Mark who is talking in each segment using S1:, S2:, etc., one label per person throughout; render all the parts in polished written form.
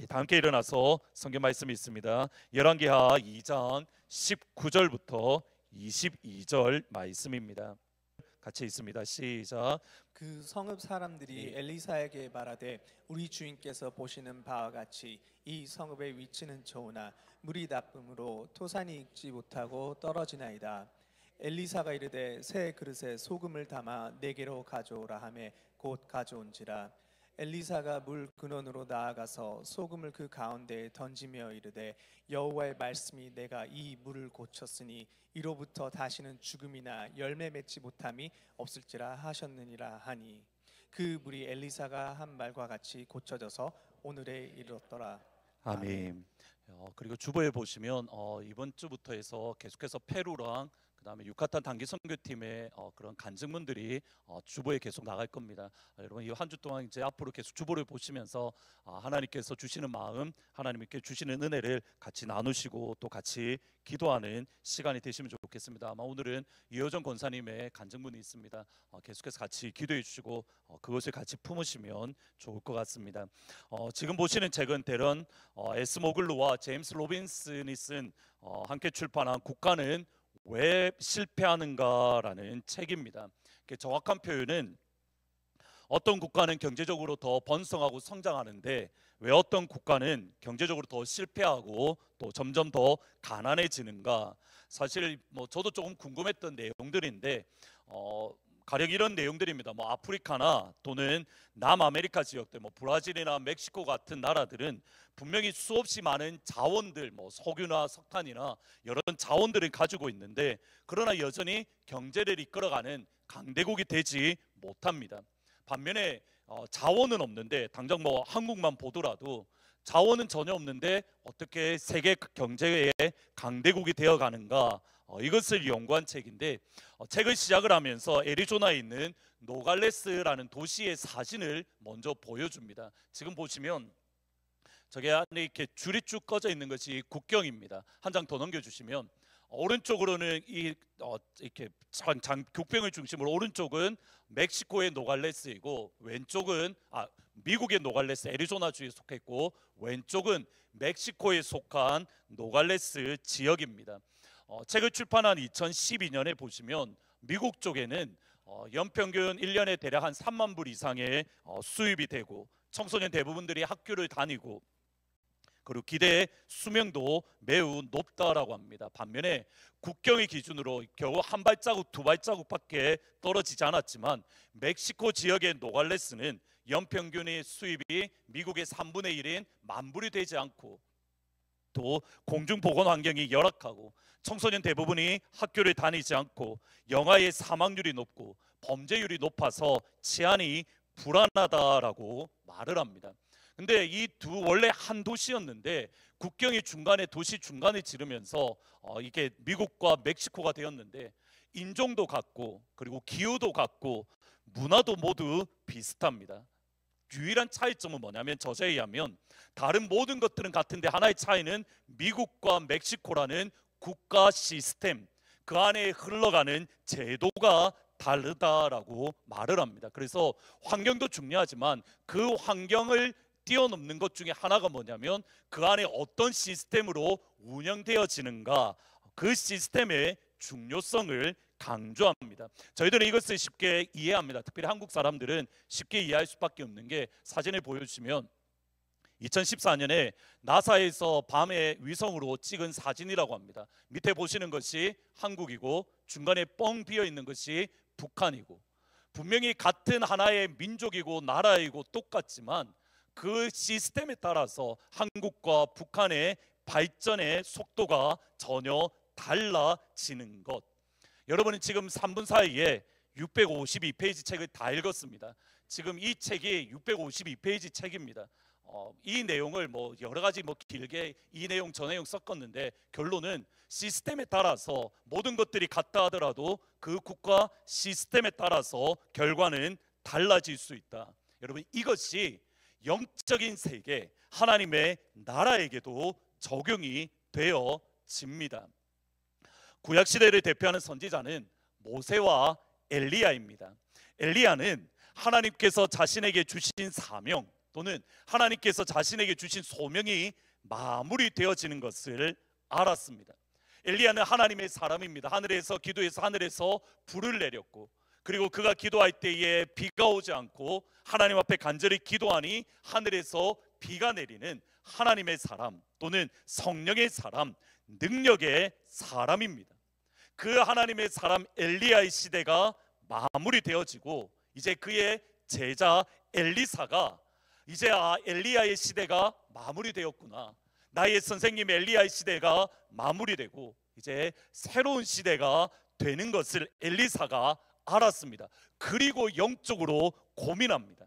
S1: 다 함께 일어나서 성경 말씀이 있습니다. 열왕기하 2장 19절부터 22절 말씀입니다. 같이 있습니다. 시작.
S2: 그 성읍 사람들이 엘리사에게 말하되 우리 주인께서 보시는 바와 같이 이 성읍의 위치는 좋으나 물이 나쁨으로 토산이 익지 못하고 떨어지나이다. 엘리사가 이르되 새 그릇에 소금을 담아 내게로 가져오라 하매 곧 가져온지라. 엘리사가 물 근원으로 나아가서 소금을 그 가운데에 던지며 이르되 여호와의 말씀이 내가 이 물을 고쳤으니 이로부터 다시는 죽음이나 열매 맺지 못함이 없을지라 하셨느니라 하니 그 물이 엘리사가 한 말과 같이 고쳐져서 오늘에 이르렀더라.
S1: 아멘. 그리고 주보에 보시면 이번 주부터 해서 계속해서 페루랑 그다음에 유카탄 단기 선교팀의 그런 간증문들이 주보에 계속 나갈 겁니다. 여러분 이 한 주 동안 이제 앞으로 계속 주보를 보시면서 하나님께서 주시는 마음, 하나님께 주시는 은혜를 같이 나누시고 또 같이 기도하는 시간이 되시면 좋겠습니다. 아마 오늘은 이효정 권사님의 간증문이 있습니다. 계속해서 같이 기도해 주시고 그것을 같이 품으시면 좋을 것 같습니다. 지금 보시는 책은 데런 에스 모글루와 제임스 로빈슨이 쓴 함께 출판한 국가는 왜 실패하는가라는 책입니다. 정확한 표현은 어떤 국가는 경제적으로 더 번성하고 성장하는데 왜 어떤 국가는 경제적으로 더 실패하고 또 점점 더 가난해지는가. 사실 저도 조금 궁금했던 내용들인데 가령 이런 내용들입니다. 아프리카나 또는 남아메리카 지역들, 브라질이나 멕시코 같은 나라들은 분명히 수없이 많은 자원들, 석유나 석탄이나 여러 자원들을 가지고 있는데 그러나 여전히 경제를 이끌어가는 강대국이 되지 못합니다. 반면에 자원은 없는데 당장 한국만 보더라도 자원은 전혀 없는데 어떻게 세계 경제의 강대국이 되어가는가, 이것을 연구한 책인데 책을 시작을 하면서 애리조나에 있는 노갈레스라는 도시의 사진을 먼저 보여줍니다. 지금 보시면 저게 안에 이렇게 줄이 쭉 꺼져 있는 것이 국경입니다. 한 장 더 넘겨주시면 오른쪽으로는 이렇게 국경을 중심으로 오른쪽은 멕시코의 노갈레스이고 왼쪽은 미국의 노갈레스 애리조나주에 속했고 왼쪽은 멕시코에 속한 노갈레스 지역입니다. 책을 출판한 2012년에 보시면 미국 쪽에는 연평균 1년에 대략 한 3만 불 이상의 수입이 되고 청소년 대부분들이 학교를 다니고 그리고 기대의 수명도 매우 높다라고 합니다. 반면에 국경의 기준으로 겨우 한 발자국 두 발자국밖에 떨어지지 않았지만 멕시코 지역의 노갈레스는 연평균의 수입이 미국의 3분의 1인 만 불이 되지 않고 또 공중보건 환경이 열악하고 청소년 대부분이 학교를 다니지 않고 영아의 사망률이 높고 범죄율이 높아서 치안이 불안하다라고 말을 합니다. 근데 이 두 원래 한 도시였는데 국경이 중간에 도시 중간에 지르면서 이게 미국과 멕시코가 되었는데 인종도 같고 그리고 기후도 같고 문화도 모두 비슷합니다. 유일한 차이점은 뭐냐면 저자에 의하면 다른 모든 것들은 같은데 하나의 차이는 미국과 멕시코라는 국가 시스템, 그 안에 흘러가는 제도가 다르다라고 말을 합니다. 그래서 환경도 중요하지만 그 환경을 뛰어넘는 것 중에 하나가 뭐냐면 그 안에 어떤 시스템으로 운영되어지는가, 그 시스템의 중요성을 강조합니다. 저희들은 이것을 쉽게 이해합니다. 특별히 한국 사람들은 쉽게 이해할 수밖에 없는 게 사진을 보여주시면 2014년에 나사에서 밤에 위성으로 찍은 사진이라고 합니다. 밑에 보시는 것이 한국이고 중간에 뻥 비어 있는 것이 북한이고 분명히 같은 하나의 민족이고 나라이고 똑같지만 그 시스템에 따라서 한국과 북한의 발전의 속도가 전혀 달라지는 것. 여러분은 지금 3분 사이에 652페이지 책을 다 읽었습니다. 지금 이 책이 652페이지 책입니다. 이 내용을 여러 가지 길게 이 내용 저 내용 섞었는데 결론은 시스템에 따라서 모든 것들이 같다 하더라도 그 국가 시스템에 따라서 결과는 달라질 수 있다. 여러분 이것이 영적인 세계 하나님의 나라에게도 적용이 되어집니다. 구약시대를 대표하는 선지자는 모세와 엘리야입니다. 엘리야는 하나님께서 자신에게 주신 사명, 또는 하나님께서 자신에게 주신 소명이 마무리되어지는 것을 알았습니다. 엘리야는 하나님의 사람입니다. 하늘에서 기도해서 하늘에서 불을 내렸고, 그리고 그가 기도할 때에 비가 오지 않고 하나님 앞에 간절히 기도하니 하늘에서 비가 내리는 하나님의 사람, 또는 성령의 사람, 능력의 사람입니다. 그 하나님의 사람 엘리야의 시대가 마무리되어지고, 이제 그의 제자 엘리사가 이제 엘리야의 시대가 마무리되었구나, 나의 선생님 엘리야의 시대가 마무리되고 이제 새로운 시대가 되는 것을 엘리사가 알았습니다. 그리고 영적으로 고민합니다.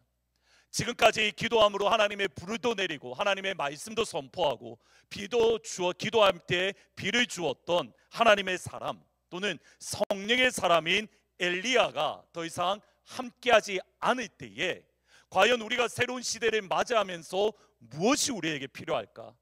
S1: 지금까지 기도함으로 하나님의 불도 내리고 하나님의 말씀도 선포하고 비도 주어 기도할 때 비를 주었던 하나님의 사람, 또는 성령의 사람인 엘리야가 더 이상 함께하지 않을 때에 과연 우리가 새로운 시대를 맞이하면서 무엇이 우리에게 필요할까?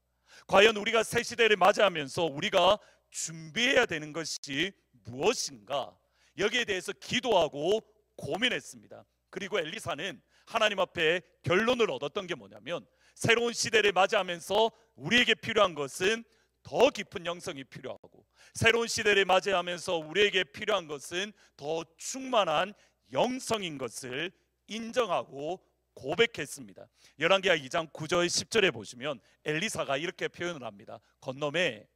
S1: 과연 우리가 새 시대를 맞이하면서 우리가 준비해야 되는 것이 무엇인가? 여기에 대해서 기도하고 고민했습니다. 그리고 엘리사는 하나님 앞에 결론을 얻었던 게 뭐냐면, 새로운 시대를 맞이하면서 우리에게 필요한 것은 더 깊은 영성이 필요하고, 새로운 시대를 맞이하면서 우리에게 필요한 것은 더 충만한 영성인 것을 인정하고 고백했습니다. 열왕기하 2장 9절 10절에 보시면 엘리사가 이렇게 표현을 합니다. 건너매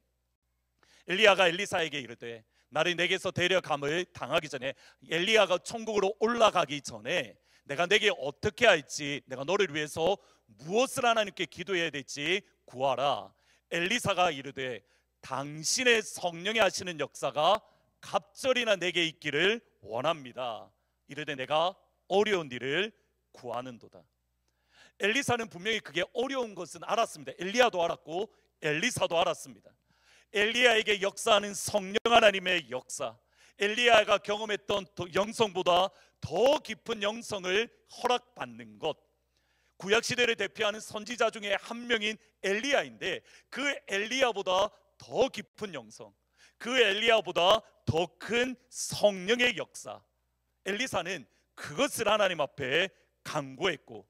S1: 엘리야가 엘리사에게 이르되, 나를 내게서 데려감을 당하기 전에, 엘리야가 천국으로 올라가기 전에 내가 내게 어떻게 할지, 내가 너를 위해서 무엇을 하나님께 기도해야 될지 구하라. 엘리사가 이르되, 당신의 성령이 하시는 역사가 갑절이나 내게 있기를 원합니다. 이르되 내가 어려운 일을 구하는도다. 엘리사는 분명히 그게 어려운 것은 알았습니다. 엘리야도 알았고 엘리사도 알았습니다. 엘리야에게 역사하는 성령 하나님의 역사, 엘리야가 경험했던 영성보다 더 깊은 영성을 허락받는 것, 구약시대를 대표하는 선지자 중에 한 명인 엘리야인데, 그 엘리야보다 더 깊은 영성, 그 엘리야보다 더 큰 성령의 역사, 엘리사는 그것을 하나님 앞에 간구했고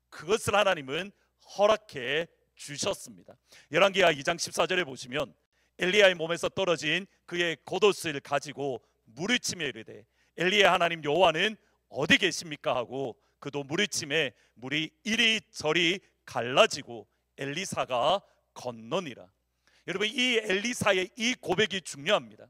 S1: 그것을 하나님은 허락해 주셨습니다. 열왕기하 2장 14절에 보시면 엘리야의 몸에서 떨어진 그의 겉옷을 가지고 물을 치며 이르되, 엘리야 하나님 여호와는 어디 계십니까 하고 그도 물을 치매 물이 이리저리 갈라지고 엘리사가 건너니라. 여러분, 이 엘리사의 이 고백이 중요합니다.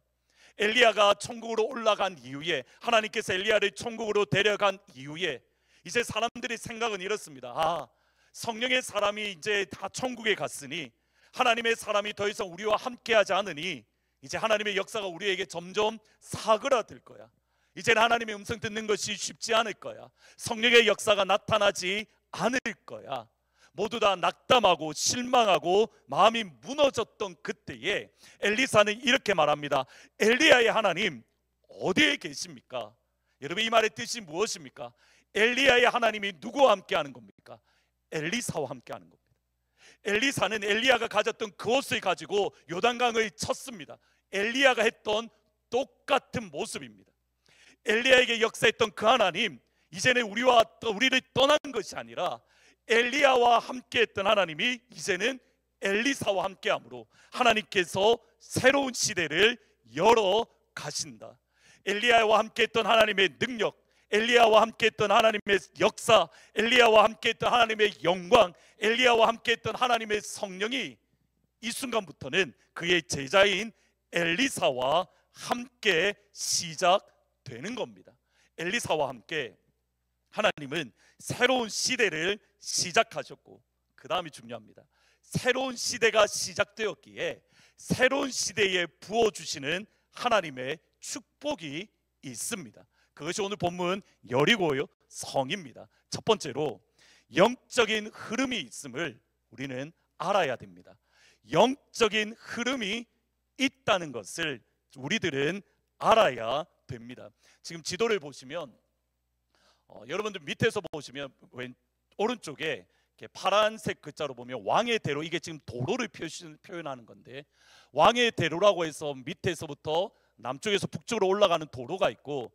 S1: 엘리야가 천국으로 올라간 이후에, 하나님께서 엘리야를 천국으로 데려간 이후에 이제 사람들의 생각은 이렇습니다. 성령의 사람이 이제 다 천국에 갔으니, 하나님의 사람이 더 이상 우리와 함께하지 않으니 이제 하나님의 역사가 우리에게 점점 사그라들 거야. 이제는 하나님의 음성 듣는 것이 쉽지 않을 거야. 성령의 역사가 나타나지 않을 거야. 모두 다 낙담하고 실망하고 마음이 무너졌던 그때에 엘리사는 이렇게 말합니다. 엘리야의 하나님 어디에 계십니까? 여러분, 이 말의 뜻이 무엇입니까? 엘리야의 하나님이 누구와 함께하는 겁니까? 엘리사와 함께하는 겁니다. 엘리사는 엘리야가 가졌던 그 옷을 가지고 요단강을 쳤습니다. 엘리야가 했던 똑같은 모습입니다. 엘리야에게 역사했던 그 하나님, 이제는 우리를 떠난 것이 아니라 엘리야와 함께했던 하나님이 이제는 엘리사와 함께함으로 하나님께서 새로운 시대를 열어 가신다. 엘리야와 함께했던 하나님의 능력, 엘리야와 함께했던 하나님의 역사, 엘리야와 함께했던 하나님의 영광, 엘리야와 함께했던 하나님의 성령이 이 순간부터는 그의 제자인 엘리사와 함께 시작되는 겁니다. 엘리사와 함께 하나님은 새로운 시대를 시작하셨고, 그 다음이 중요합니다. 새로운 시대가 시작되었기에 새로운 시대에 부어주시는 하나님의 축복이 있습니다. 그것이 오늘 본문 여리고요 성입니다. 첫 번째로 영적인 흐름이 있음을 우리는 알아야 됩니다. 영적인 흐름이 있다는 것을 우리들은 알아야 됩니다. 지금 지도를 보시면 여러분들 밑에서 보시면 오른쪽에 이렇게 파란색 글자로 보면 왕의 대로, 이게 지금 도로를 표현하는 건데, 왕의 대로라고 해서 밑에서부터 남쪽에서 북쪽으로 올라가는 도로가 있고,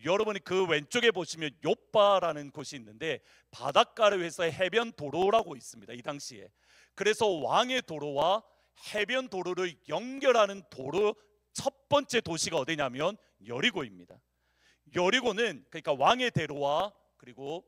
S1: 여러분이 그 왼쪽에 보시면 요빠라는 곳이 있는데 바닷가를 위해서 해변 도로라고 있습니다. 이 당시에. 그래서 왕의 도로와 해변 도로를 연결하는 도로 첫 번째 도시가 어디냐면 여리고입니다. 여리고는 그러니까 왕의 대로와 그리고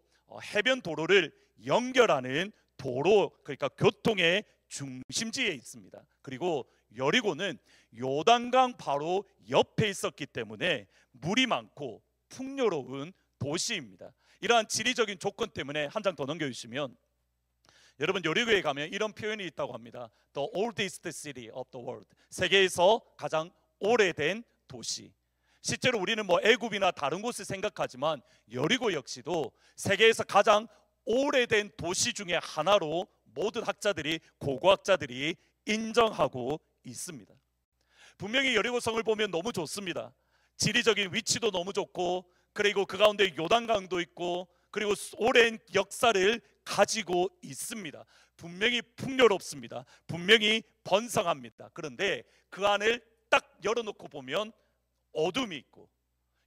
S1: 해변 도로를 연결하는 도로, 그러니까 교통의 중심지에 있습니다. 그리고 여리고는 요단강 바로 옆에 있었기 때문에 물이 많고 풍요로운 도시입니다. 이러한 지리적인 조건 때문에 한 장 더 넘겨주시면, 여러분 여리고에 가면 이런 표현이 있다고 합니다. The oldest city of the world. 세계에서 가장 오래된 도시. 실제로 우리는 뭐 애굽이나 다른 곳을 생각하지만 여리고 역시도 세계에서 가장 오래된 도시 중에 하나로 모든 학자들이, 고고학자들이 인정하고 있습니다. 분명히 여리고성을 보면 너무 좋습니다. 지리적인 위치도 너무 좋고, 그리고 그 가운데 요단강도 있고, 그리고 오랜 역사를 가지고 있습니다. 분명히 풍요롭습니다. 분명히 번성합니다. 그런데 그 안을 딱 열어놓고 보면 어둠이 있고,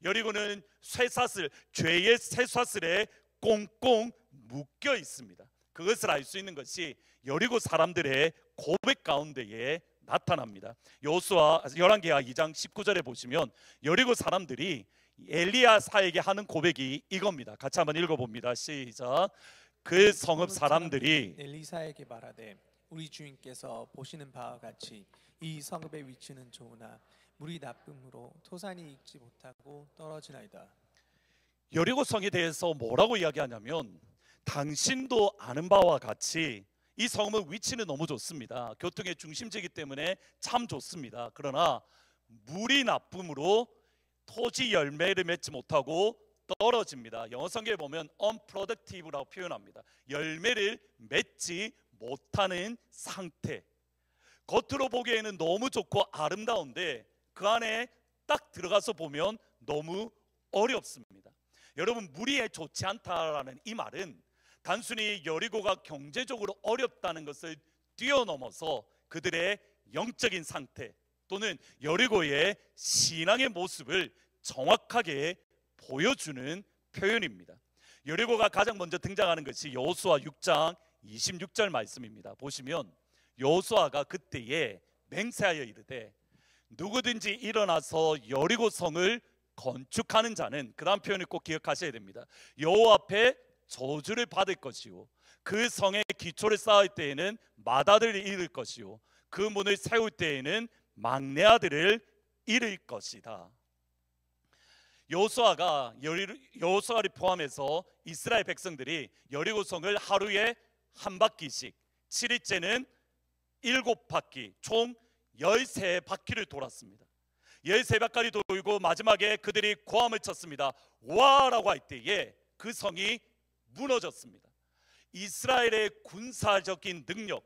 S1: 여리고는 쇠사슬, 죄의 쇠사슬에 꽁꽁 묶여 있습니다. 그것을 알 수 있는 것이 여리고 사람들의 고백 가운데에 나타납니다. 여호수아 열왕기하 2장 19절에 보시면 여리고 사람들이 엘리야사에게 하는 고백이 이겁니다. 같이 한번 읽어봅니다. 시작. 그 성읍 사람들이
S2: 엘리사에게 말하되 우리 주인께서 보시는 바와 같이 이 성읍의 위치는 좋으나 물이 나쁨으로 토산이 익지 못하고 떨어지나이다.
S1: 여리고 성에 대해서 뭐라고 이야기하냐면, 당신도 아는 바와 같이 이 성읍은 위치는 너무 좋습니다. 교통의 중심지이기 때문에 참 좋습니다. 그러나 물이 나쁨으로 토지 열매를 맺지 못하고 떨어집니다. 영어 성경에 보면 unproductive라고 표현합니다. 열매를 맺지 못하는 상태. 겉으로 보기에는 너무 좋고 아름다운데 그 안에 딱 들어가서 보면 너무 어렵습니다. 여러분, 물이 좋지 않다라는 이 말은 단순히 여리고가 경제적으로 어렵다는 것을 뛰어넘어서 그들의 영적인 상태 또는 여리고의 신앙의 모습을 정확하게 보여주는 표현입니다. 여리고가 가장 먼저 등장하는 것이 여호수아 6장 26절 말씀입니다. 보시면 여호수아가 그때에 맹세하여 이르되 누구든지 일어나서 여리고 성을 건축하는 자는, 그 다음 표현을 꼭 기억하셔야 됩니다. 여호와 앞에 저주를 받을 것이요 그 성의 기초를 쌓을 때에는 맏아들을 잃을 것이요 그 문을 세울 때에는 막내 아들을 잃을 것이다. 여호수아를 포함해서 이스라엘 백성들이 여리고성을 하루에 한 바퀴씩, 7일째는 7바퀴, 총 13바퀴를 돌았습니다. 13바퀴를 돌고 마지막에 그들이 고함을 쳤습니다. 와라고 할 때에 그 성이 무너졌습니다. 이스라엘의 군사적인 능력,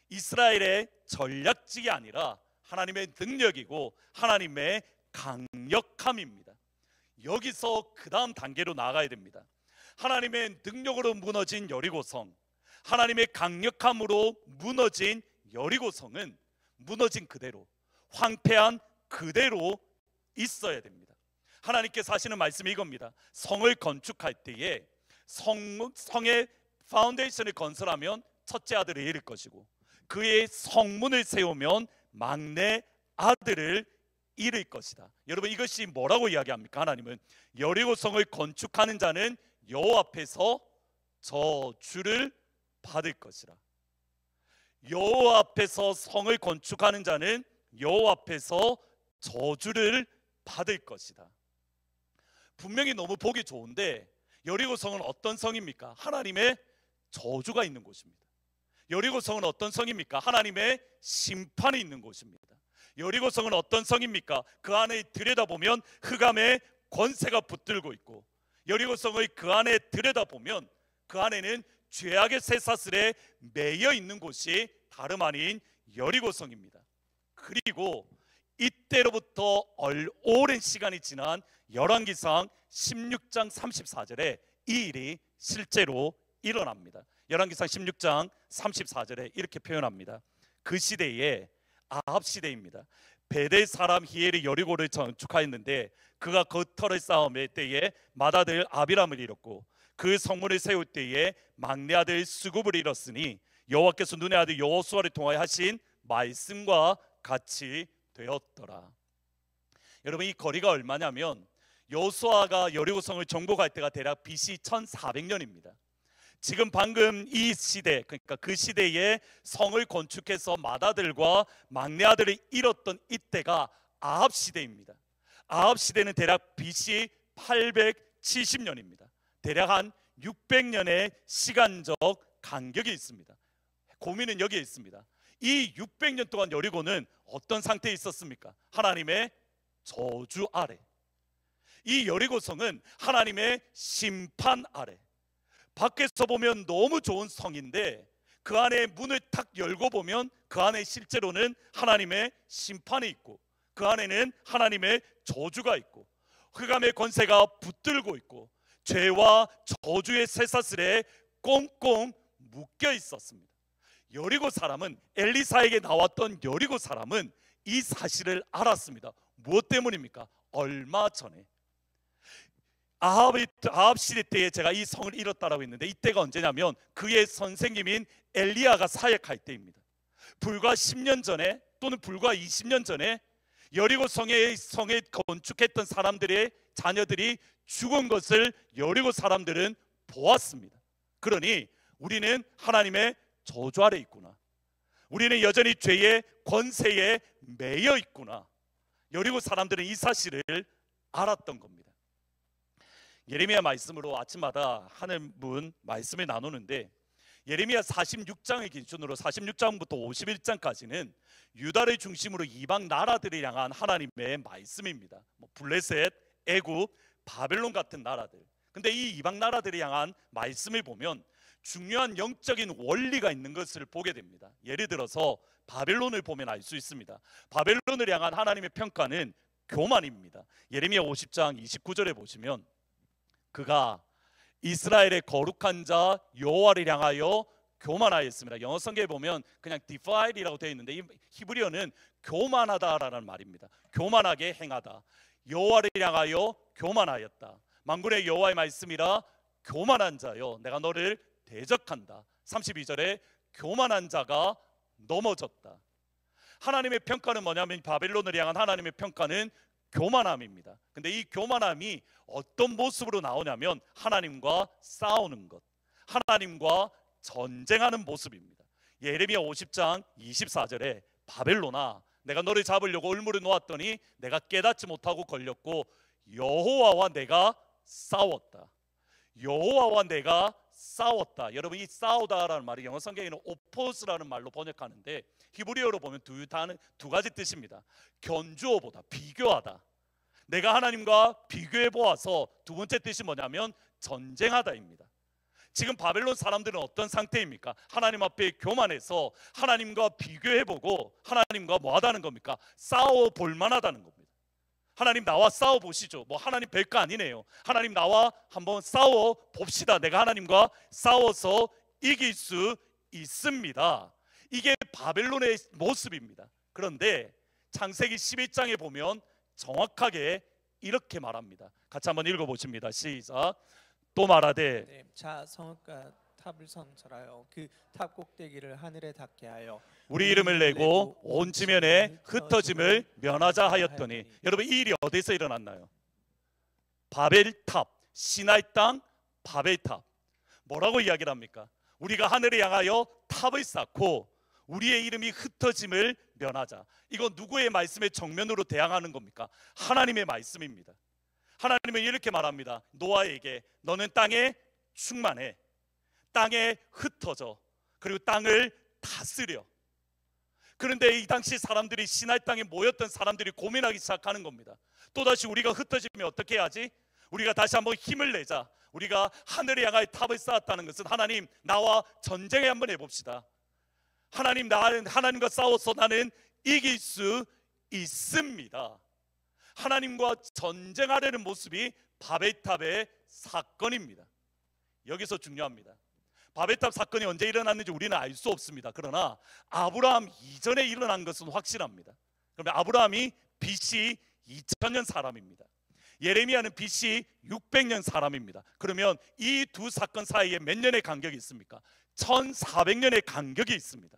S1: 이스라엘의 전략직이 아니라 하나님의 능력이고 하나님의 강력함입니다. 여기서 그 다음 단계로 나아가야 됩니다. 하나님의 능력으로 무너진 여리고성, 하나님의 강력함으로 무너진 여리고성은 무너진 그대로, 황폐한 그대로 있어야 됩니다. 하나님께서 하시는 말씀이 이겁니다. 성을 건축할 때에 성의 파운데이션을 건설하면 첫째 아들을 잃을 것이고 그의 성문을 세우면 막내 아들을 잃을 것이다. 여러분, 이것이 뭐라고 이야기합니까? 하나님은 여리고성을 건축하는 자는 여호와 앞에서 저주를 받을 것이라. 여호와 앞에서 성을 건축하는 자는 여호와 앞에서 저주를 받을 것이다. 분명히 너무 보기 좋은데 여리고성은 어떤 성입니까? 하나님의 저주가 있는 곳입니다. 여리고성은 어떤 성입니까? 하나님의 심판이 있는 곳입니다. 여리고성은 어떤 성입니까? 그 안에 들여다보면 흑암의 권세가 붙들고 있고, 여리고성을 그 안에 들여다보면 그 안에는 죄악의 쇠사슬에 매여 있는 곳이 다름 아닌 여리고성입니다. 그리고 이때로부터 오랜 시간이 지난 열왕기상 16장 34절에 이 일이 실제로 일어납니다. 열왕기상 16장 34절에 이렇게 표현합니다. 그 시대에 아합 시대입니다. 베델 사람 히엘이 여리고를 건축하였는데 그가 겉터를 쌓음의 때에 맏아들 아비람을 잃었고 그 성문을 세울 때에 막내 아들 수굽을 잃었으니 여호와께서 눈의 아들 여호수아를 통하여 하신 말씀과 같이 되었더라. 여러분, 이 거리가 얼마냐면 여호수아가 여리고성을 정복할 때가 대략 BC 1400년입니다. 지금 방금 이 시대, 그러니까 그 시대에 성을 건축해서 맏아들과 막내 아들을 잃었던 이때가 아합 시대입니다. 아합 시대는 대략 BC 870년입니다. 대략 한 600년의 시간적 간격이 있습니다. 고민은 여기에 있습니다. 이 600년 동안 여리고는 어떤 상태에 있었습니까? 하나님의 저주 아래. 이 여리고성은 하나님의 심판 아래. 밖에서 보면 너무 좋은 성인데 그 안에 문을 탁 열고 보면 그 안에 실제로는 하나님의 심판이 있고 그 안에는 하나님의 저주가 있고 흑암의 권세가 붙들고 있고 죄와 저주의 쇠사슬에 꽁꽁 묶여 있었습니다. 여리고 사람은, 엘리사에게 나왔던 여리고 사람은 이 사실을 알았습니다. 무엇 때문입니까? 얼마 전에 아합 시대 때에 제가 이 성을 잃었다라고 했는데 이때가 언제냐면 그의 선생님인 엘리야가 사역할 때입니다. 불과 10년 전에 또는 불과 20년 전에 여리고 성에 건축했던 사람들의 자녀들이 죽은 것을 여리고 사람들은 보았습니다. 그러니 우리는 하나님의 저주 아래 있구나. 우리는 여전히 죄의 권세에 매여 있구나. 여리고 사람들은 이 사실을 알았던 겁니다. 예레미야 말씀으로 아침마다 하는 말씀을 나누는데 예레미야 46장을 기준으로 46장부터 51장까지는 유다를 중심으로 이방 나라들을 향한 하나님의 말씀입니다. 블레셋, 애굽, 바벨론 같은 나라들. 근데 이 이방 나라들을 향한 말씀을 보면 중요한 영적인 원리가 있는 것을 보게 됩니다. 예를 들어서 바벨론을 보면 알 수 있습니다. 바벨론을 향한 하나님의 평가는 교만입니다. 예레미야 50장 29절에 보시면 그가 이스라엘의 거룩한 자 여호와를 향하여 교만하였습니다. 영어 성경에 보면 그냥 defile이라고 되어 있는데 이 히브리어는 교만하다라는 말입니다. 교만하게 행하다. 여호와를 향하여 교만하였다. 만군의 여호와의 말씀이라 교만한 자여 내가 너를 대적한다. 32절에 교만한 자가 넘어졌다. 하나님의 평가는 뭐냐면 바벨론을 향한 하나님의 평가는 교만함입니다. 근데 이 교만함이 어떤 모습으로 나오냐면 하나님과 싸우는 것, 하나님과 전쟁하는 모습입니다. 예레미야 50장 24절에 바벨론아 내가 너를 잡으려고 올무를 놓았더니 내가 깨닫지 못하고 걸렸고 여호와와 내가 싸웠다. 여호와와 내가 싸웠다. 여러분, 이 싸우다라는 말이 영어 성경에는 오포스라는 말로 번역하는데 히브리어로 보면 두 가지 뜻입니다. 견주어보다, 비교하다. 내가 하나님과 비교해 보아서 두 번째 뜻이 뭐냐면 전쟁하다입니다. 지금 바벨론 사람들은 어떤 상태입니까? 하나님 앞에 교만해서 하나님과 비교해보고 하나님과 뭐 하다는 겁니까? 싸워 볼만하다는 겁니다. 하나님 나와 싸워 보시죠. 하나님 별거 아니네요. 하나님 나와 한번 싸워 봅시다. 내가 하나님과 싸워서 이길 수 있습니다. 이게 바벨론의 모습입니다. 그런데 창세기 11장에 보면 정확하게 이렇게 말합니다. 같이 한번 읽어보십니다. 시작. 또 말하되
S2: 네, 자 성읍과 탑을 성설하여 그 탑 꼭대기를 하늘에 닿게 하여
S1: 우리 이름을 내고 온 지면에 흩어짐을 면하자 하였더니 여러분, 이 일이 어디서 일어났나요? 바벨탑, 시나이 땅 바벨탑. 뭐라고 이야기를 합니까? 우리가 하늘을 향하여 탑을 쌓고 우리의 이름이 흩어짐을 면하자. 이건 누구의 말씀에 정면으로 대항하는 겁니까? 하나님의 말씀입니다. 하나님은 이렇게 말합니다. 노아에게 너는 땅에 충만해, 땅에 흩어져, 그리고 땅을 다스려. 그런데 이 당시 사람들이 시나이 땅에 모였던 사람들이 고민하기 시작하는 겁니다. 또다시 우리가 흩어지면 어떻게 해야지? 우리가 다시 한번 힘을 내자. 우리가 하늘에 향하여 탑을 쌓았다는 것은 하나님 나와 전쟁에 한번 해봅시다. 하나님과 싸워서 나는 이길 수 있습니다. 하나님과 전쟁하려는 모습이 바벨탑의 사건입니다. 여기서 중요합니다. 바벨탑 사건이 언제 일어났는지 우리는 알 수 없습니다. 그러나 아브라함 이전에 일어난 것은 확실합니다. 그러면 아브라함이 BC 2000년 사람입니다. 예레미야는 BC 600년 사람입니다. 그러면 이 두 사건 사이에 몇 년의 간격이 있습니까? 1400년의 간격이 있습니다.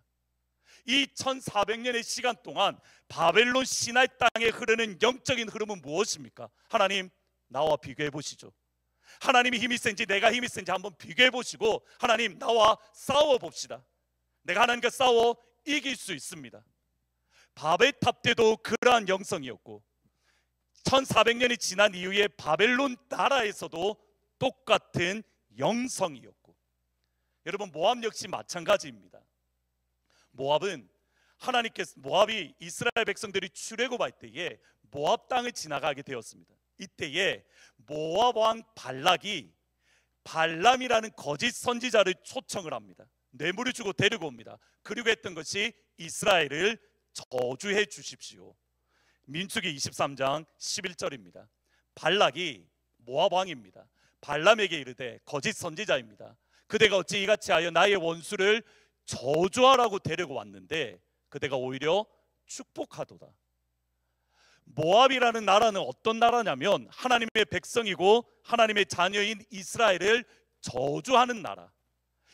S1: 이 1400년의 시간 동안 바벨론 시나이 땅에 흐르는 영적인 흐름은 무엇입니까? 하나님, 나와 비교해 보시죠. 하나님이 힘이 센지 내가 힘이 센지 한번 비교해 보시고, 하나님, 나와 싸워 봅시다. 내가 하나님과 싸워 이길 수 있습니다. 바벨탑 때도 그러한 영성이었고, 1400년이 지난 이후에 바벨론 나라에서도 똑같은 영성이었고, 여러분, 모압 역시 마찬가지입니다. 모압은 모압이 이스라엘 백성들이 출애굽할 때에 모압 땅을 지나가게 되었습니다. 이때에 모압 왕 발락이 발람이라는 거짓 선지자를 초청을 합니다. 뇌물을 주고 데리고 옵니다. 그리고 했던 것이 이스라엘을 저주해 주십시오. 민수기 23장 11절입니다. 발락이 모압 왕입니다. 발람에게 이르되, 거짓 선지자입니다. 그대가 어찌 이같이 하여 나의 원수를 저주하라고 데리고 왔는데 그대가 오히려 축복하도다. 모압이라는 나라는 어떤 나라냐면 하나님의 백성이고 하나님의 자녀인 이스라엘을 저주하는 나라.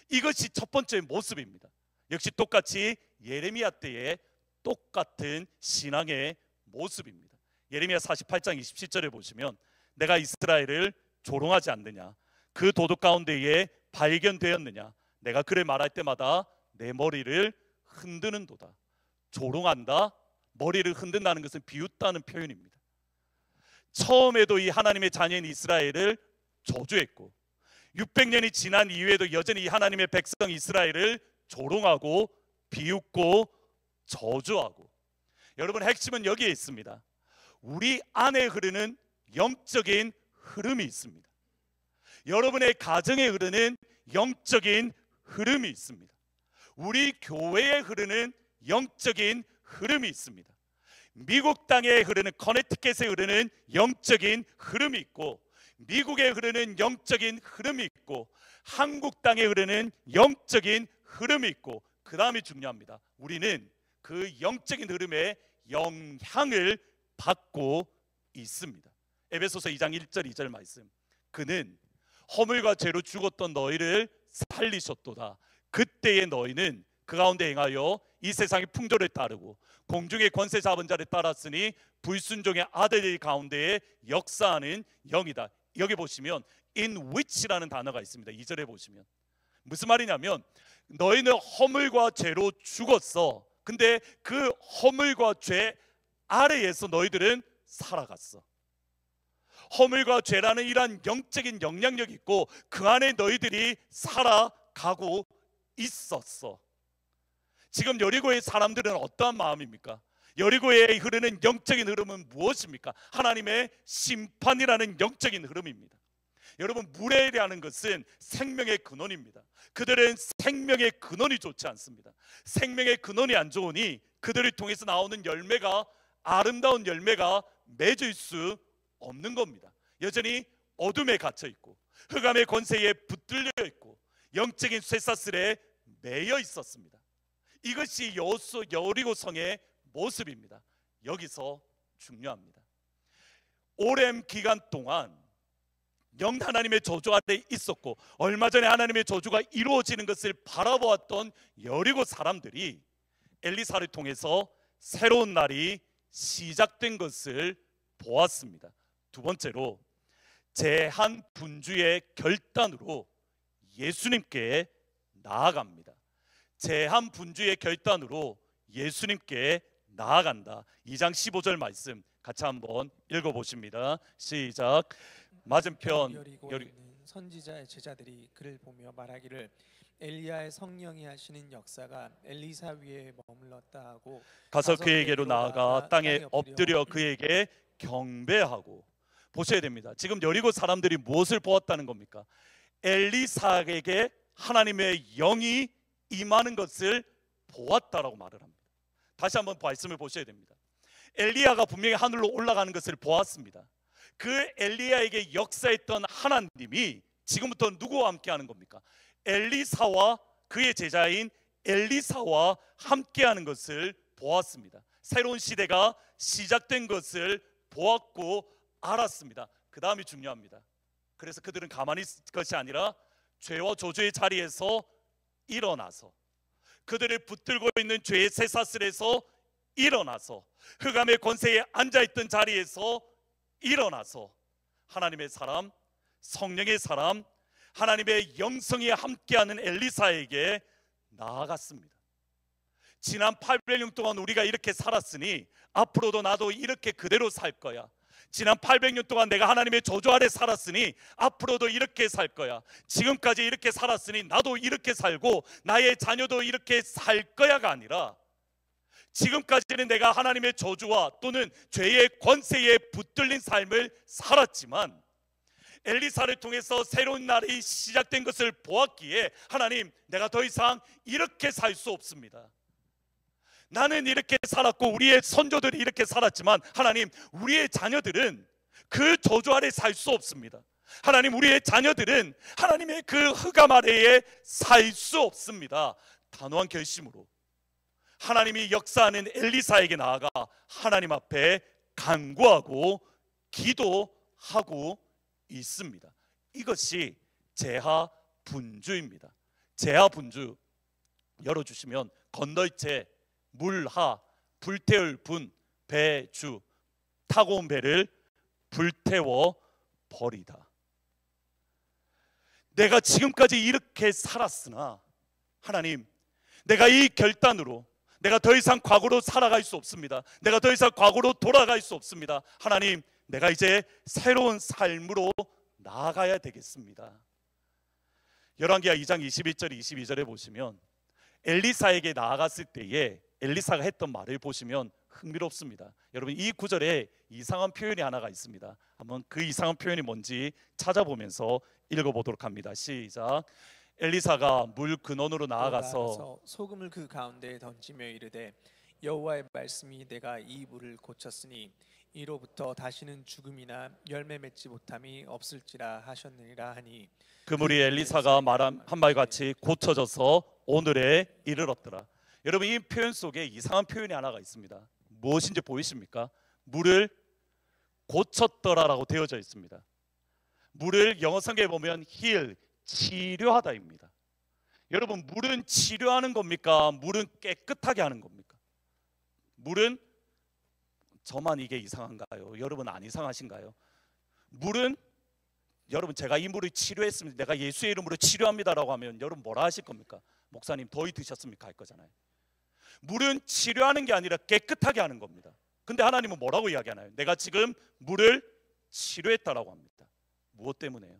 S1: 이것이 첫 번째 모습입니다. 역시 똑같이 예레미야 때의 똑같은 신앙의 모습입니다. 예레미야 48장 27절에 보시면, 내가 이스라엘을 조롱하지 않느냐, 그 도둑 가운데에 발견되었느냐, 내가 그를 말할 때마다 내 머리를 흔드는도다. 조롱한다, 머리를 흔든다는 것은 비웃다는 표현입니다. 처음에도 이 하나님의 자녀인 이스라엘을 저주했고, 600년이 지난 이후에도 여전히 이 하나님의 백성 이스라엘을 조롱하고 비웃고 저주하고. 여러분, 핵심은 여기에 있습니다. 우리 안에 흐르는 영적인 흐름이 있습니다. 여러분의 가정에 흐르는 영적인 흐름이 있습니다. 우리 교회에 흐르는 영적인 흐름이 있습니다. 미국 땅에 흐르는, 커네티켓에 흐르는 영적인 흐름이 있고, 미국에 흐르는 영적인 흐름이 있고, 한국 땅에 흐르는 영적인 흐름이 있고, 그 다음이 중요합니다. 우리는 그 영적인 흐름에 영향을 받고 있습니다. 에베소서 2장 1절 2절 말씀, 그는 허물과 죄로 죽었던 너희를 살리셨도다. 그때의 너희는 그 가운데 행하여 이 세상의 풍조를 따르고 공중의 권세 잡은 자를 따랐으니 불순종의 아들들 가운데에 역사하는 영이다. 여기 보시면 in which라는 단어가 있습니다. 2절에 보시면 무슨 말이냐면, 너희는 허물과 죄로 죽었어. 근데 그 허물과 죄 아래에서 너희들은 살아갔어. 허물과 죄라는 이러한 영적인 영향력이 있고 그 안에 너희들이 살아가고 있었어. 지금 여리고의 사람들은 어떠한 마음입니까? 여리고에 흐르는 영적인 흐름은 무엇입니까? 하나님의 심판이라는 영적인 흐름입니다. 여러분, 물이라는 것은 생명의 근원입니다. 그들은 생명의 근원이 좋지 않습니다. 생명의 근원이 안 좋으니 그들을 통해서 나오는 열매가, 아름다운 열매가 맺을 수 없는 겁니다. 여전히 어둠에 갇혀 있고 흑암의 권세에 붙들려 있고 영적인 쇠사슬에 매여 있었습니다. 이것이 여리고 성의 모습입니다. 여기서 중요합니다. 오랜 기간 동안 영 하나님의 저주 아래 있었고 얼마 전에 하나님의 저주가 이루어지는 것을 바라보았던 여리고 사람들이 엘리사를 통해서 새로운 날이 시작된 것을 보았습니다. 두 번째로, 제한 분주의 결단으로 예수님께 나아갑니다. 제한 분주의 결단으로 예수님께 나아간다. 2장 15절 말씀 같이 한번 읽어보십니다. 시작. 맞은편
S2: 여리고에 있는 선지자의 제자들이 그를 보며 말하기를, 엘리야의 성령이 하시는 역사가 엘리사 위에 머물렀다 하고
S1: 가서 그에게로 나아가 땅에 엎드려 그에게 경배하고. 보셔야 됩니다. 지금 여리고 사람들이 무엇을 보았다는 겁니까? 엘리사에게 하나님의 영이 임하는 것을 보았다라고 말을 합니다. 다시 한번 말씀을 보셔야 됩니다. 엘리야가 분명히 하늘로 올라가는 것을 보았습니다. 그 엘리야에게 역사했던 하나님이 지금부터 누구와 함께 하는 겁니까? 엘리사와 그의 제자인 엘리사와 함께 하는 것을 보았습니다. 새로운 시대가 시작된 것을 보았고 알았습니다. 그 다음이 중요합니다. 그래서 그들은 가만히 있을 것이 아니라 죄와 저주의 자리에서 일어나서, 그들을 붙들고 있는 죄의 쇠사슬에서 일어나서, 흑암의 권세에 앉아있던 자리에서 일어나서 하나님의 사람, 성령의 사람, 하나님의 영성이 함께하는 엘리사에게 나아갔습니다. 지난 800년 동안 우리가 이렇게 살았으니 앞으로도 나도 이렇게 그대로 살 거야. 지난 800년 동안 내가 하나님의 저주 아래 살았으니 앞으로도 이렇게 살 거야. 지금까지 이렇게 살았으니 나도 이렇게 살고 나의 자녀도 이렇게 살 거야가 아니라, 지금까지는 내가 하나님의 저주와 또는 죄의 권세에 붙들린 삶을 살았지만 엘리사를 통해서 새로운 날이 시작된 것을 보았기에, 하나님, 내가 더 이상 이렇게 살 수 없습니다. 나는 이렇게 살았고 우리의 선조들이 이렇게 살았지만 하나님, 우리의 자녀들은 그 저주 아래 살 수 없습니다. 하나님, 우리의 자녀들은 하나님의 그 흑암 아래에 살 수 없습니다. 단호한 결심으로 하나님이 역사하는 엘리사에게 나아가 하나님 앞에 간구하고 기도하고 있습니다. 이것이 제하분주입니다. 제하분주 열어주시면 건너이체, 물하, 불태울 분, 배주, 타고 온 배를 불태워 버리다. 내가 지금까지 이렇게 살았으나 하나님, 내가 이 결단으로 내가 더 이상 과거로 살아갈 수 없습니다. 내가 더 이상 과거로 돌아갈 수 없습니다. 하나님, 내가 이제 새로운 삶으로 나아가야 되겠습니다. 열왕기하 2장 21절 22절에 보시면 엘리사에게 나아갔을 때에 엘리사가 했던 말을 보시면 흥미롭습니다. 여러분, 이 구절에 이상한 표현이 하나가 있습니다. 한번 그 이상한 표현이 뭔지 찾아보면서 읽어보도록 합니다. 시작. 엘리사가 물 근원으로 나아가서
S2: 소금을 그 가운데에 던지며 이르되, 여호와의 말씀이 내가 이 물을 고쳤으니 이로부터 다시는 죽음이나 열매 맺지 못함이 없을지라 하셨느니라 하니,
S1: 그 물이 엘리사가 말한 한 말같이 고쳐져서 오늘에 이르렀더라. 여러분, 이 표현 속에 이상한 표현이 하나가 있습니다. 무엇인지 보이십니까? 물을 고쳤더라라고 되어져 있습니다. 물을 영어 성경에 보면 heal, 치료하다입니다. 여러분, 물은 치료하는 겁니까? 물은 깨끗하게 하는 겁니까? 물은, 저만 이게 이상한가요? 여러분 안 이상하신가요? 물은, 여러분, 제가 이 물을 치료했습니다, 내가 예수의 이름으로 치료합니다라고 하면 여러분 뭐라 하실 겁니까? 목사님 더위 드셨습니까? 할 거잖아요. 물은 치료하는 게 아니라 깨끗하게 하는 겁니다. 근데 하나님은 뭐라고 이야기하나요? 내가 지금 물을 치료했다라고 합니다. 무엇 때문에요?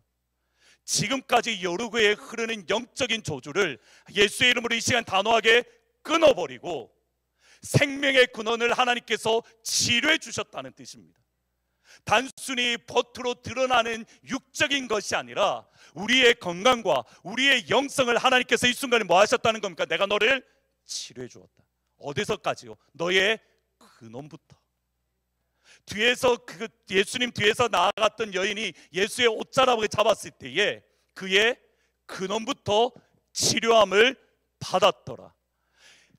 S1: 지금까지 여르고에 흐르는 영적인 저주를 예수의 이름으로 이 시간 단호하게 끊어버리고 생명의 근원을 하나님께서 치료해 주셨다는 뜻입니다. 단순히 겉으로 드러나는 육적인 것이 아니라 우리의 건강과 우리의 영성을 하나님께서 이 순간에 뭐 하셨다는 겁니까? 내가 너를 치료해 주었다. 어디서까지요? 너의 근원부터. 뒤에서 그 예수님 뒤에서 나아갔던 여인이 예수의 옷자락을 잡았을 때에 그의 근원부터 치료함을 받았더라.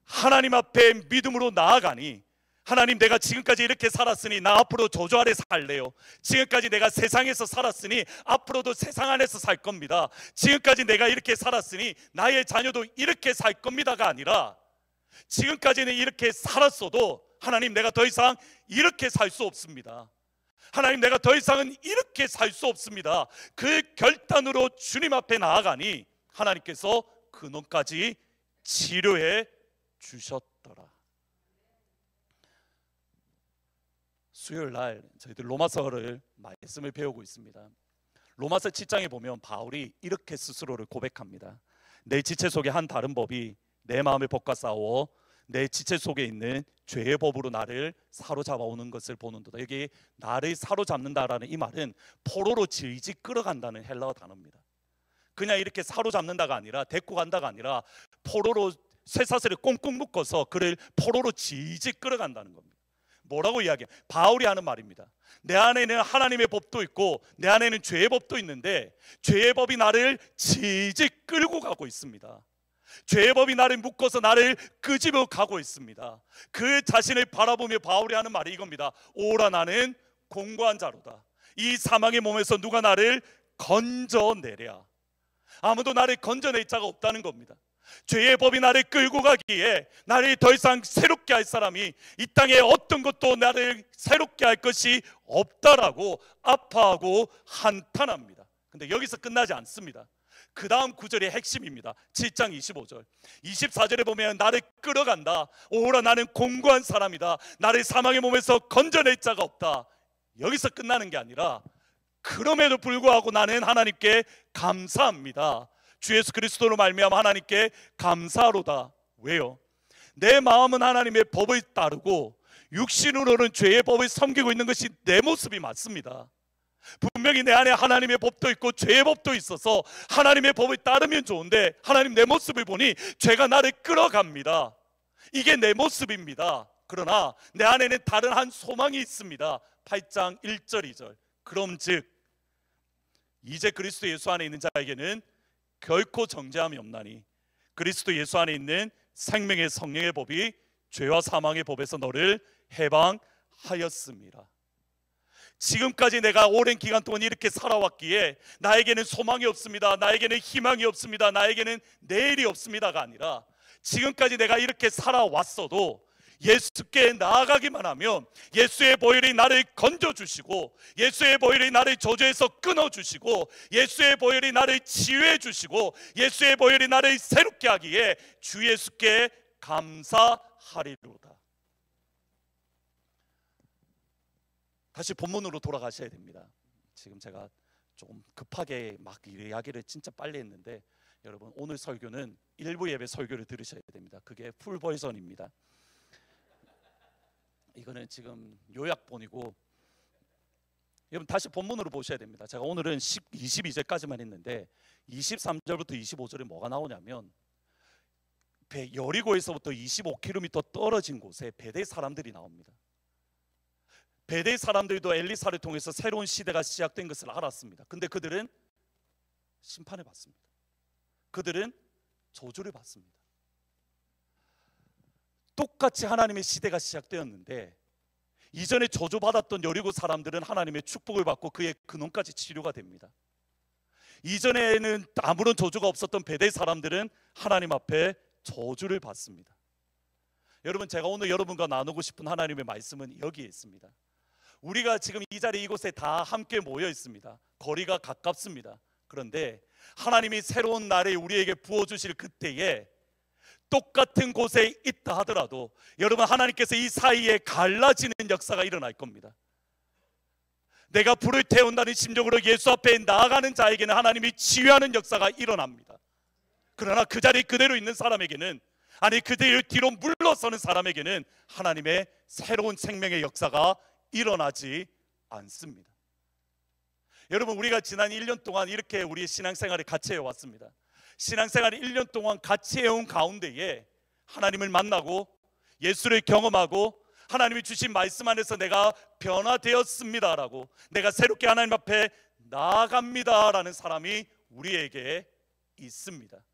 S1: 하나님 앞에 믿음으로 나아가니, 하나님, 내가 지금까지 이렇게 살았으니 나 앞으로 저주 아래 살래요. 지금까지 내가 세상에서 살았으니 앞으로도 세상 안에서 살 겁니다. 지금까지 내가 이렇게 살았으니 나의 자녀도 이렇게 살 겁니다가 아니라, 지금까지는 이렇게 살았어도 하나님, 내가 더 이상 이렇게 살 수 없습니다. 하나님, 내가 더 이상은 이렇게 살 수 없습니다. 그 결단으로 주님 앞에 나아가니 하나님께서 근원까지 치료해 주셨더라. 수요일 날 저희들 로마서를 말씀을 배우고 있습니다. 로마서 7장에 보면 바울이 이렇게 스스로를 고백합니다. 내 지체 속에 한 다른 법이 내 마음의 법과 싸워 내 지체 속에 있는 죄의 법으로 나를 사로잡아오는 것을 보는도다. 여기 나를 사로잡는다라는 이 말은 포로로 질질 끌어간다는 헬라어 단어입니다. 그냥 이렇게 사로잡는다가 아니라, 데리고 간다가 아니라 포로로 쇠사슬을 꽁꽁 묶어서 그를 포로로 질질 끌어간다는 겁니다. 뭐라고 이야기해요? 바울이 하는 말입니다. 내 안에는 하나님의 법도 있고 내 안에는 죄의 법도 있는데 죄의 법이 나를 질질 끌고 가고 있습니다. 죄의 법이 나를 묶어서 나를 끄집어 가고 있습니다. 그 자신을 바라보며 바울이 하는 말이 이겁니다. 오라 나는 공고한 자로다. 이 사망의 몸에서 누가 나를 건져내랴. 아무도 나를 건져낼 자가 없다는 겁니다. 죄의 법이 나를 끌고 가기에 나를 더 이상 새롭게 할 사람이 이 땅에 어떤 것도 나를 새롭게 할 것이 없다라고 아파하고 한탄합니다. 근데 여기서 끝나지 않습니다. 그 다음 구절이 핵심입니다. 7장 25절 24절에 보면 나를 끌어간다. 오라 나는 공고한 사람이다. 나를 사망의 몸에서 건져낼 자가 없다. 여기서 끝나는 게 아니라 그럼에도 불구하고 나는 하나님께 감사합니다. 주 예수 그리스도로 말미암아 하나님께 감사하로다. 왜요? 내 마음은 하나님의 법을 따르고 육신으로는 죄의 법을 섬기고 있는 것이 내 모습이 맞습니다. 분명히 내 안에 하나님의 법도 있고 죄의 법도 있어서 하나님의 법을 따르면 좋은데 하나님 내 모습을 보니 죄가 나를 끌어갑니다. 이게 내 모습입니다. 그러나 내 안에는 다른 한 소망이 있습니다. 8장 1절 2절 그럼즉 이제 그리스도 예수 안에 있는 자에게는 결코 정죄함이 없나니 그리스도 예수 안에 있는 생명의 성령의 법이 죄와 사망의 법에서 너를 해방하였습니다. 지금까지 내가 오랜 기간 동안 이렇게 살아왔기에 나에게는 소망이 없습니다. 나에게는 희망이 없습니다. 나에게는 내일이 없습니다가 아니라 지금까지 내가 이렇게 살아왔어도 예수께 나아가기만 하면 예수의 보혈이 나를 건져주시고 예수의 보혈이 나를 저주에서 끊어주시고 예수의 보혈이 나를 치유해 주시고 예수의 보혈이 나를 새롭게 하기에 주 예수께 감사하리로다. 다시 본문으로 돌아가셔야 됩니다. 지금 제가 조금 급하게 막 이야기를 진짜 빨리 했는데 여러분 오늘 설교는 일부 예배 설교를 들으셔야 됩니다. 그게 풀 버전입니다. 이거는 지금 요약본이고 여러분 다시 본문으로 보셔야 됩니다. 제가 오늘은 22절까지만 했는데 23절부터 25절에 뭐가 나오냐면 여리고에서부터 25km 떨어진 곳에 베델 사람들이 나옵니다. 베델 사람들도 엘리사를 통해서 새로운 시대가 시작된 것을 알았습니다. 근데 그들은 심판을 받습니다. 그들은 저주를 받습니다. 똑같이 하나님의 시대가 시작되었는데 이전에 저주받았던 여리고 사람들은 하나님의 축복을 받고 그의 근원까지 치료가 됩니다. 이전에는 아무런 저주가 없었던 베델 사람들은 하나님 앞에 저주를 받습니다. 여러분 제가 오늘 여러분과 나누고 싶은 하나님의 말씀은 여기에 있습니다. 우리가 지금 이 자리 이곳에 다 함께 모여 있습니다. 거리가 가깝습니다. 그런데 하나님이 새로운 날에 우리에게 부어주실 그때에 똑같은 곳에 있다 하더라도 여러분 하나님께서 이 사이에 갈라지는 역사가 일어날 겁니다. 내가 불을 태운다는 심정으로 예수 앞에 나아가는 자에게는 하나님이 치유하는 역사가 일어납니다. 그러나 그 자리에 그대로 있는 사람에게는 아니 그대로 뒤로 물러서는 사람에게는 하나님의 새로운 생명의 역사가 일어나지 않습니다. 여러분 우리가 지난 1년 동안 이렇게 우리의 신앙생활을 같이 해왔습니다. 신앙생활을 1년 동안 같이 해온 가운데에 하나님을 만나고 예수를 경험하고 하나님이 주신 말씀 안에서 내가 변화되었습니다라고 내가 새롭게 하나님 앞에 나아갑니다라는 사람이 우리에게 있습니다.